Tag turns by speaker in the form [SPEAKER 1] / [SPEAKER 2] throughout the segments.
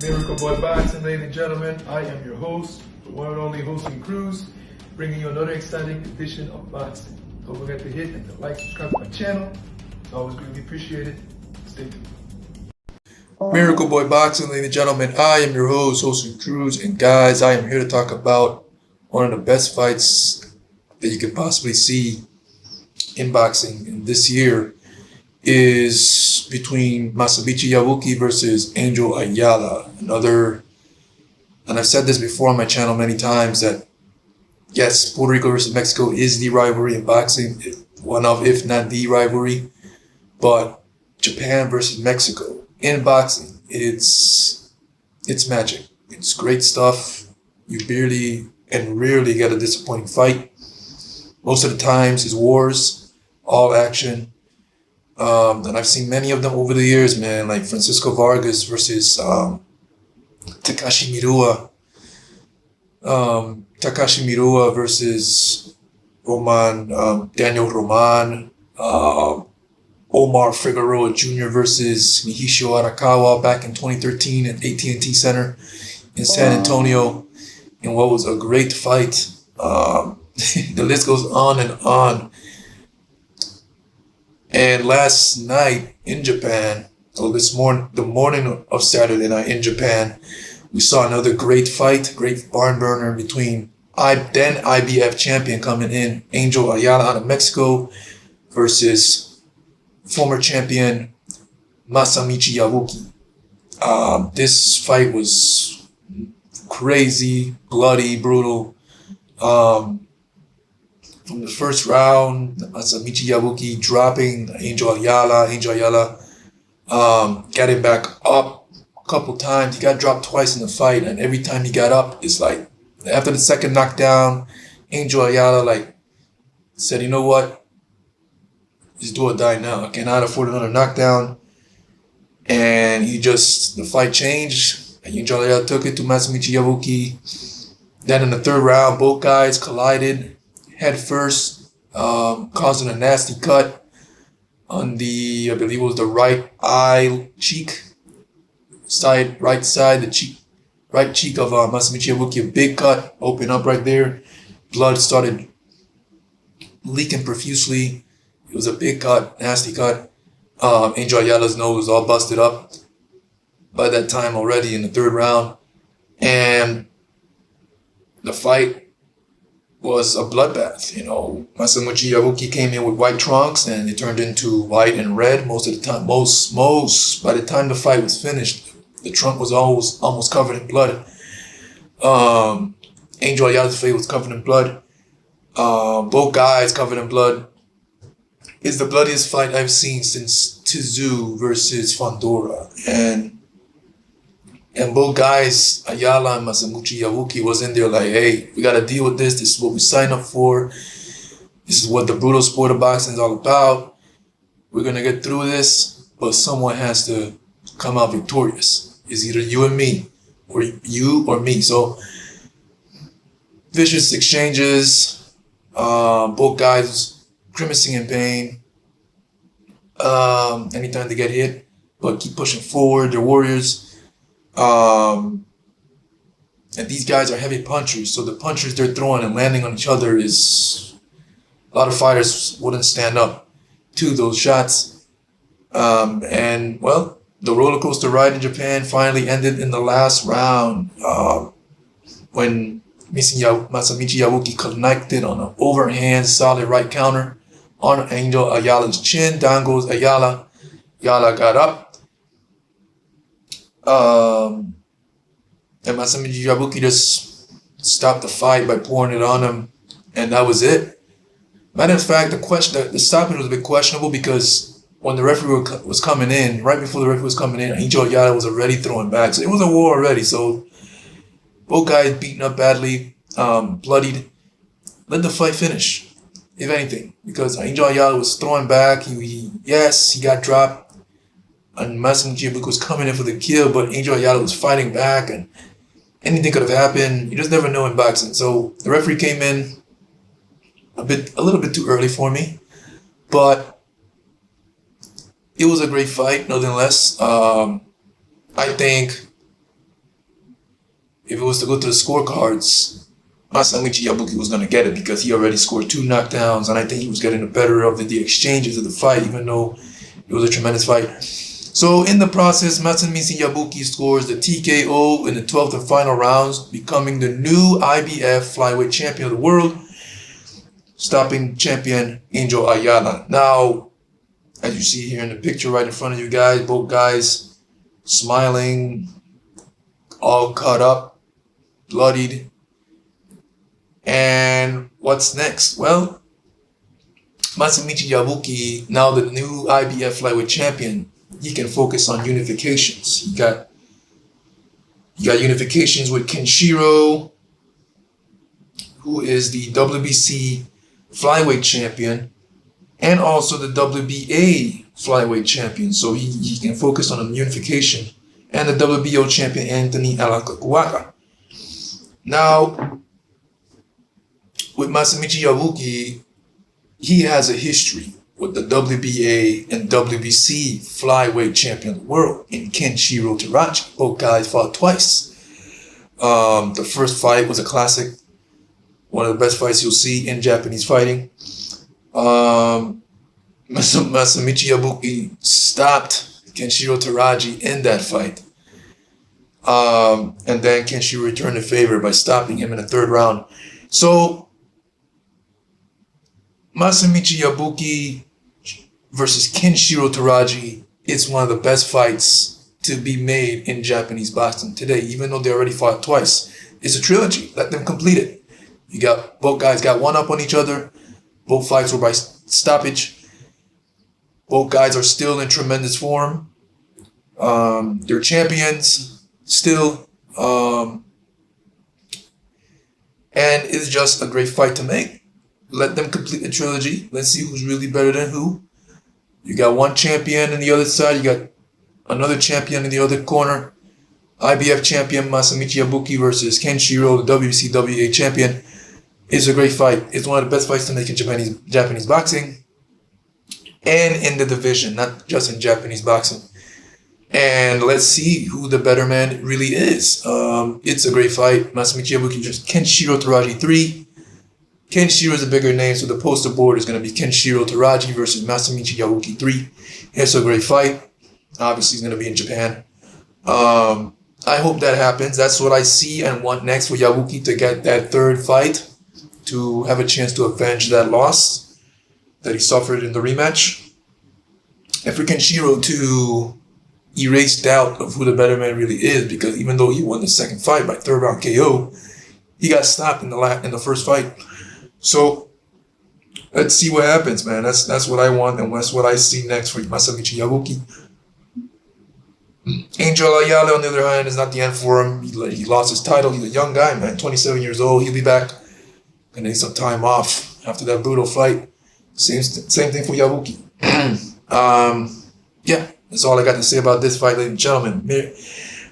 [SPEAKER 1] Miracle Boy Boxing, ladies and gentlemen. I am your host, the one and only Hosting Cruz, bringing you another exciting edition of boxing. Don't forget to hit and to like, subscribe to my channel. It's always greatly appreciated. Stay tuned. Miracle Boy Boxing, ladies and gentlemen. I am your host, Hosting Cruz, and guys, I am here to talk about one of the best fights that you could possibly see in boxing. And this year is between Masamichi Yabuki versus Angel Ayala. And I've said this before on my channel many times, that yes, Puerto Rico versus Mexico is the rivalry in boxing, one of, if not the rivalry. But Japan versus Mexico in boxing, it's magic. It's great stuff. You barely and rarely get a disappointing fight. Most of the times it's wars, all action. And I've seen many of them over the years, man, like Francisco Vargas versus Takashi Miura. Takashi Miura versus Daniel Roman. Omar Figueroa Jr. versus Nihishio Arakawa back in 2013 at AT&T Center in San Antonio, in what was a great fight. The list goes on and on. And last night in Japan, so the morning of Saturday night in Japan, we saw another great fight, great barn burner between then IBF champion coming in, Angel Ayala out of Mexico, versus former champion Masamichi Yabuki. This fight was crazy, bloody, brutal. From the first round, Masamichi Yabuki dropping Angel Ayala. Angel Ayala got him back up a couple times. He got dropped twice in the fight, and every time he got up, it's like, after the second knockdown, Angel Ayala said, you know what? Just do or die now. I cannot afford another knockdown. And the fight changed. Angel Ayala took it to Masamichi Yabuki. Then in the third round, both guys collided head first, causing a nasty cut on I believe it was the right eye cheek, right side, right cheek of Masamichi Yabuki. A big cut, open up right there. Blood started leaking profusely. It was a big cut, nasty cut. Angel Ayala's nose was all busted up by that time already in the third round. And the fight was a bloodbath. Masamichi Yabuki came in with white trunks and it turned into white and red most of the time. By the time the fight was finished, the trunk was almost covered in blood. Angel Ayala's face was covered in blood. Both guys covered in blood. It's the bloodiest fight I've seen since Tizu versus Fondora. And both guys, Ayala and Masamichi Yabuki, was in there like, hey, we got to deal with this. This is what we signed up for. This is what the brutal sport of boxing is all about. We're going to get through this, but someone has to come out victorious. It's either you and me, or you or me. So, vicious exchanges, both guys grimacing in pain anytime they get hit, but keep pushing forward. They're warriors. And these guys are heavy punchers, so the punches they're throwing and landing on each other is, a lot of fighters wouldn't stand up to those shots. And well, the roller coaster ride in Japan finally ended in the last round, when Masamichi Yabuki connected on an overhand solid right counter on Angel Ayala's chin. Down goes Ayala. Ayala got up. And Masamichi Yabuki just stopped the fight by pouring it on him, and that was it. Matter of fact, the stoppage was a bit questionable, because when the referee was coming in, right before the referee was coming in, Angel Ayala was already throwing back. So it was a war already. So both guys beaten up badly, bloodied. Let the fight finish, if anything, because Angel Ayala was throwing back. He got dropped, and Masamichi Yabuki was coming in for the kill, but Angel Ayala was fighting back, and anything could have happened. You just never know in boxing. So the referee came in a little bit too early for me, but it was a great fight, nonetheless. I think if it was to go to the scorecards, Masamichi Yabuki was going to get it because he already scored 2 knockdowns, and I think he was getting the better of the exchanges of the fight, even though it was a tremendous fight. So in the process, Masamichi Yabuki scores the TKO in the 12th and final rounds, becoming the new IBF flyweight champion of the world, stopping champion Angel Ayala. Now, as you see here in the picture right in front of you guys, both guys smiling, all cut up, bloodied. And what's next? Well, Masamichi Yabuki, now the new IBF flyweight champion, he can focus on unifications. He got unifications with Kenshiro, who is the WBC flyweight champion, and also the WBA flyweight champion. So he can focus on a unification, and the WBO champion Anthony Alakakuaka. Now, with Masamichi Yabuki, he has a history with the WBA and WBC flyweight champion of the world in Kenshiro Teraji. Both guys fought twice. The first fight was a classic, one of the best fights you'll see in Japanese fighting. Masamichi Yabuki stopped Kenshiro Teraji in that fight. And then Kenshiro returned the favor by stopping him in the 3rd round. So, Masamichi Yabuki versus Kenshiro Teraji is one of the best fights to be made in Japanese boxing today, even though they already fought twice. It's a trilogy. Let them complete it. Both guys got one up on each other. Both fights were by stoppage. Both guys are still in tremendous form. They're champions still. And it's just a great fight to make. Let them complete the trilogy. Let's see who's really better than who. You got one champion on the other side. You got another champion in the other corner. IBF champion Masamichi Yabuki versus Kenshiro, the WBC WA champion. It's a great fight. It's one of the best fights to make in Japanese boxing. And in the division, not just in Japanese boxing. And let's see who the better man really is. It's a great fight. Masamichi Yabuki versus Kenshiro Teraji 3. Kenshiro is a bigger name, so the poster board is going to be Kenshiro Teraji versus Masamichi Yabuki 3. It's a great fight. Obviously, it's going to be in Japan. I hope that happens. That's what I see and want next for Yabuki, to get that 3rd fight, to have a chance to avenge that loss that he suffered in the rematch. And for Kenshiro to erase doubt of who the better man really is, because even though he won the 2nd fight by 3rd round KO, he got stopped in the 1st fight. So let's see what happens, man. That's what I want, and that's what I see next for Masamichi Yabuki. Angel Ayala, on the other hand, is not the end for him. He lost his title. He's a young guy, man, 27 years old. He'll be back. Gonna need some time off after that brutal fight. Same thing for Yabuki. Yeah, that's all I got to say about this fight, ladies and gentlemen.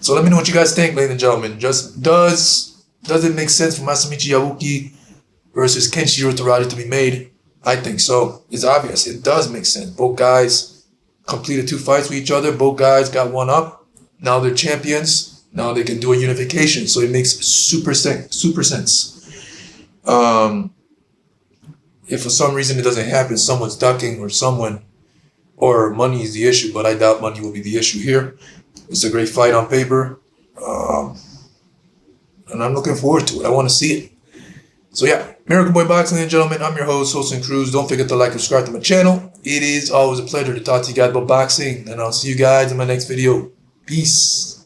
[SPEAKER 1] So let me know what you guys think, ladies and gentlemen. Just does it make sense for Masamichi Yabuki versus Kenshiro Teraji to be made? I think so. It's obvious. It does make sense. Both guys completed 2 fights with each other. Both guys got one up. Now they're champions. Now they can do a unification. So it makes super sense. If for some reason it doesn't happen, someone's ducking or money is the issue, but I doubt money will be the issue here. It's a great fight on paper. And I'm looking forward to it. I want to see it. So yeah, Miracle Boy Boxing, ladies and gentlemen. I'm your host, Wilson Cruz. Don't forget to like and subscribe to my channel. It is always a pleasure to talk to you guys about boxing, and I'll see you guys in my next video. Peace.